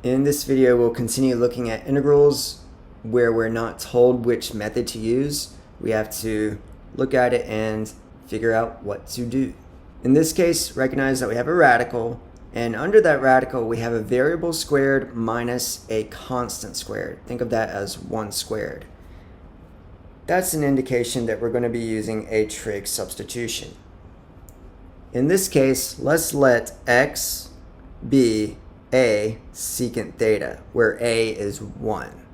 In this video, we'll continue looking at integrals where we're not told which method to use. We have to look at it and figure out what to do. In this case, recognize that we have a radical, and under that radical, we have a variable squared minus a constant squared. Think of that as 1 squared. That's an indication that we're going to be using a trig substitution. In this case, let's let x be a secant theta, where a is 1.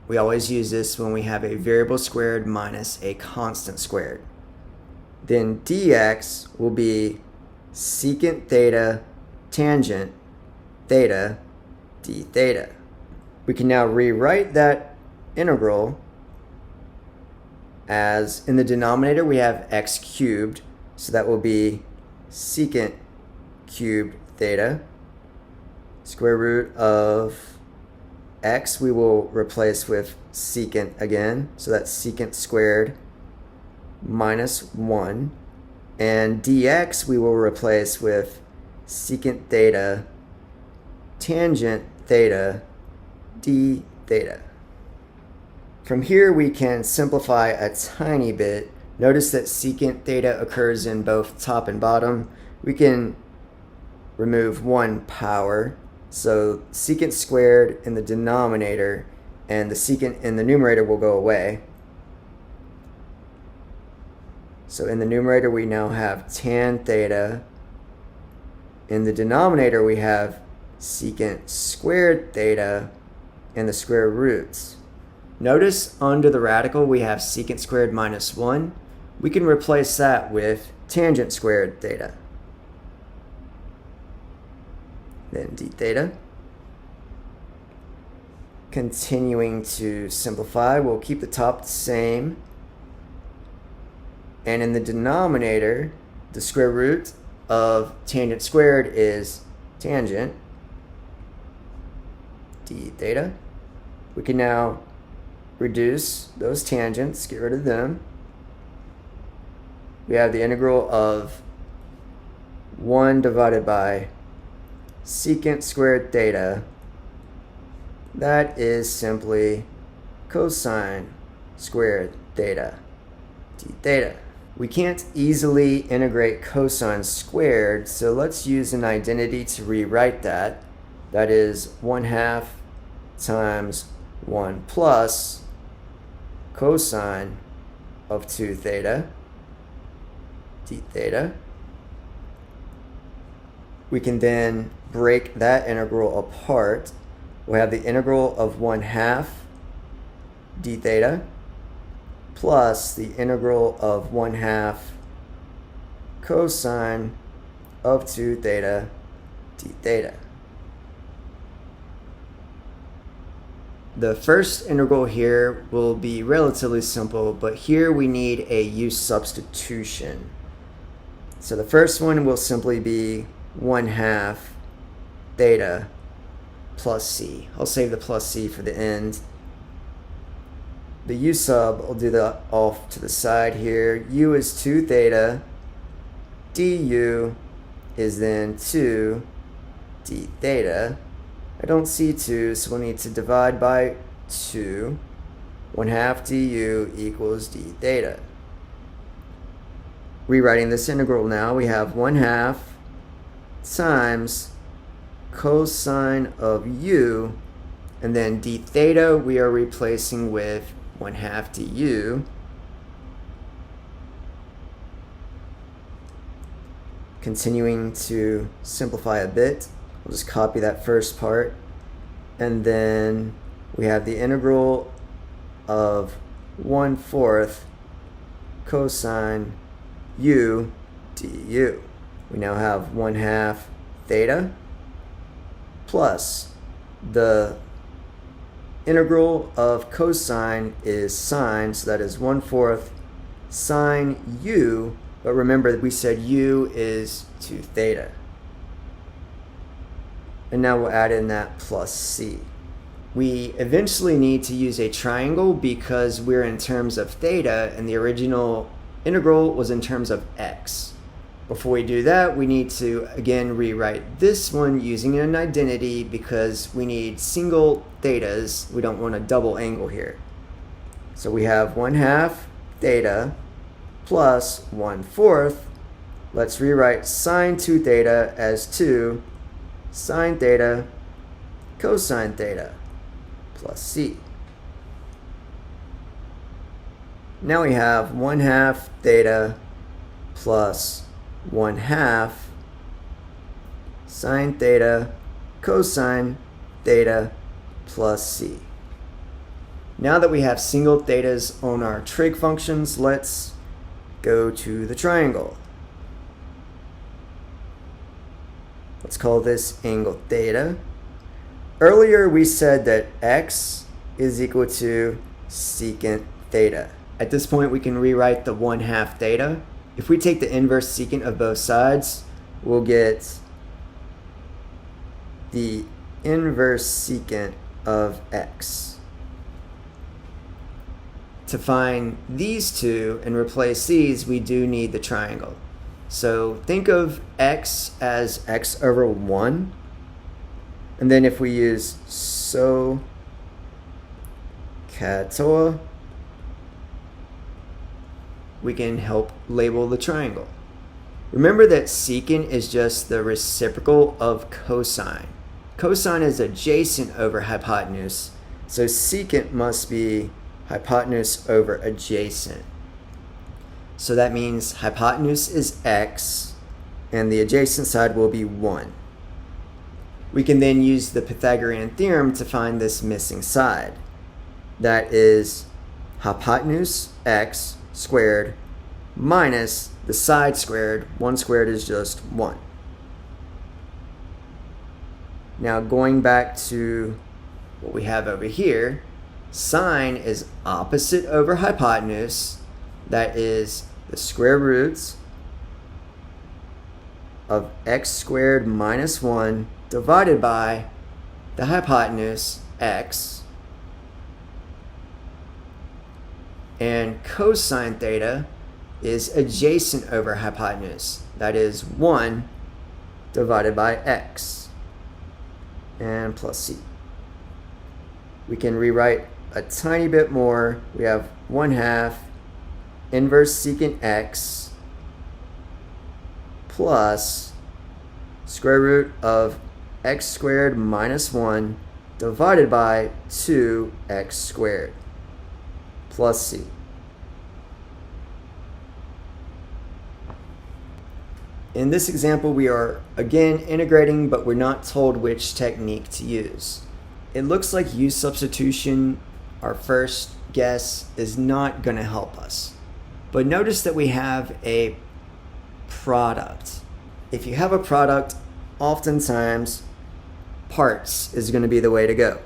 We always use this when we have a variable squared minus a constant squared. Then dx will be secant theta tangent theta d theta. We can now rewrite that integral as, in the denominator we have x cubed, so that will be secant cubed theta. Square root of x we will replace with secant again, so that's secant squared minus 1. And dx we will replace with secant theta tangent theta d theta. From here we can simplify a tiny bit. Notice that secant theta occurs in both top and bottom. We can remove 1 power. So secant squared in the denominator and the secant in the numerator will go away. So in the numerator we now have tan theta. In the denominator we have secant squared theta and the square roots. Notice under the radical we have secant squared minus 1. We can replace that with tangent squared theta. Then d theta. Continuing to simplify, we'll keep the top the same. And in the denominator, the square root of tangent squared is tangent d theta. We can now reduce those tangents, get rid of them. We have the integral of 1 divided by secant squared theta. That is simply cosine squared theta d theta. We can't easily integrate cosine squared, so let's use an identity to rewrite that. That is 1/2 times 1 plus cosine of 2 theta d theta. We can then break that integral apart. We'll have the integral of 1/2 d theta plus the integral of 1/2 cosine of 2 theta d theta. The first integral here will be relatively simple, but here we need a use substitution. So the first one will simply be 1/2 theta plus c. I'll save the plus c for the end. The u sub, I'll do that off to the side here. U is 2 theta. Du is then 2 d theta. I don't see 2, so we'll need to divide by 2. 1/2 du equals d theta. Rewriting this integral now, we have 1/2 times cosine of u, and then d theta we are replacing with 1/2 du. Continuing to simplify a bit, we'll just copy that first part, and then we have the integral of 1/4 cosine u du. We now have 1/2 theta plus the integral of cosine is sine, so that is 1/4 sine u, but remember that we said u is 2 theta. And now we'll add in that plus c. We eventually need to use a triangle because we're in terms of theta and the original integral was in terms of x. Before we do that, we need to again rewrite this one using an identity because we need single thetas. We don't want a double angle here. So we have 1/2 theta plus 1/4. Let's rewrite sine 2 theta as 2 sine theta cosine theta plus c. Now we have 1/2 theta plus 1/2 sine theta cosine theta plus c. Now that we have single thetas on our trig functions, let's go to the triangle. Let's call this angle theta. Earlier we said that x is equal to secant theta. At this point we can rewrite the 1/2 theta. If we take the inverse secant of both sides, we'll get the inverse secant of x. To find these two and replace these, we do need the triangle. So think of x as x over 1. And then if we use SOHCAHTOA, we can help label the triangle. Remember that secant is just the reciprocal of cosine. Cosine is adjacent over hypotenuse, so secant must be hypotenuse over adjacent. So that means hypotenuse is x, and the adjacent side will be 1. We can then use the Pythagorean theorem to find this missing side. That is hypotenuse x squared minus the side squared. 1 squared is just 1. Now going back to what we have over here, sine is opposite over hypotenuse. That is the square roots of x squared minus 1 divided by the hypotenuse x. And cosine theta is adjacent over hypotenuse. That is 1 divided by x and plus c. We can rewrite a tiny bit more. We have 1/2 inverse secant x plus square root of x squared minus 1 divided by 2x squared plus c. In this example, we are again integrating, but we're not told which technique to use. It looks like u substitution, our first guess, is not going to help us. But notice that we have a product. If you have a product, oftentimes parts is going to be the way to go.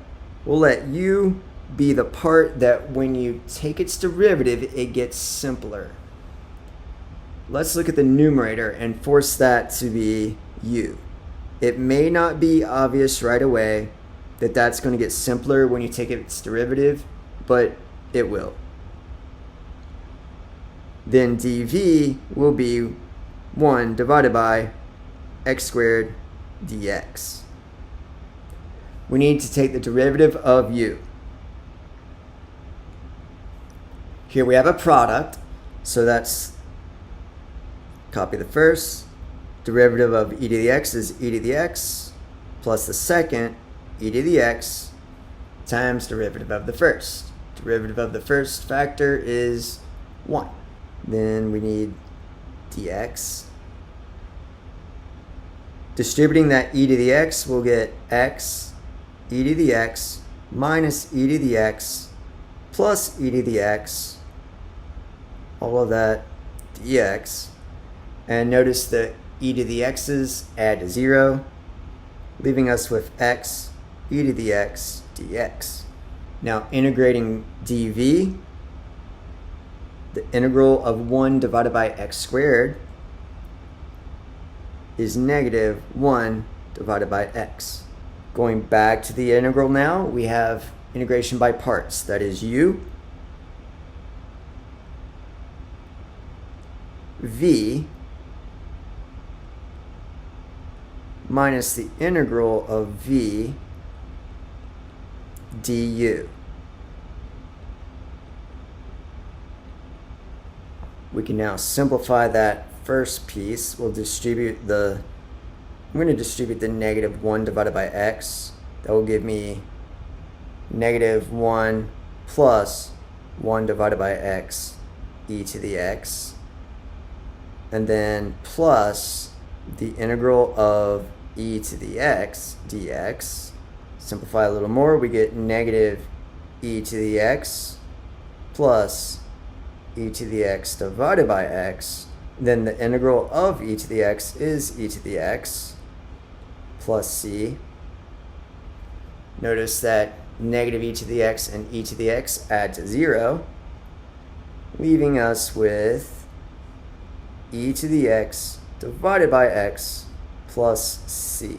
We'll let u be the part that when you take its derivative, it gets simpler. Let's look at the numerator and force that to be u. It may not be obvious right away that that's going to get simpler when you take its derivative, but it will. Then dv will be 1 divided by x squared dx. We need to take the derivative of u. Here we have a product, so that's copy the first. Derivative of e to the x is e to the x plus the second e to the x times derivative of the first. Derivative of the first factor is 1. Then we need dx. Distributing that e to the x, we'll get x e to the x minus e to the x plus e to the x, all of that dx. And notice that e to the x's add to 0, leaving us with x e to the x dx. Now integrating dv, the integral of 1 divided by x squared is negative 1 divided by x. Going back to the integral now, we have integration by parts. That is u, v minus the integral of v du. We can now simplify that first piece. We'll distribute the, I'm going to distribute the negative 1 divided by x. That will give me negative 1 plus 1 divided by x e to the x. And then plus the integral of e to the x dx. Simplify a little more, we get negative e to the x plus e to the x divided by x. Then the integral of e to the x is e to the x plus c. Notice that negative e to the x and e to the x add to 0, leaving us with e to the x divided by x plus c.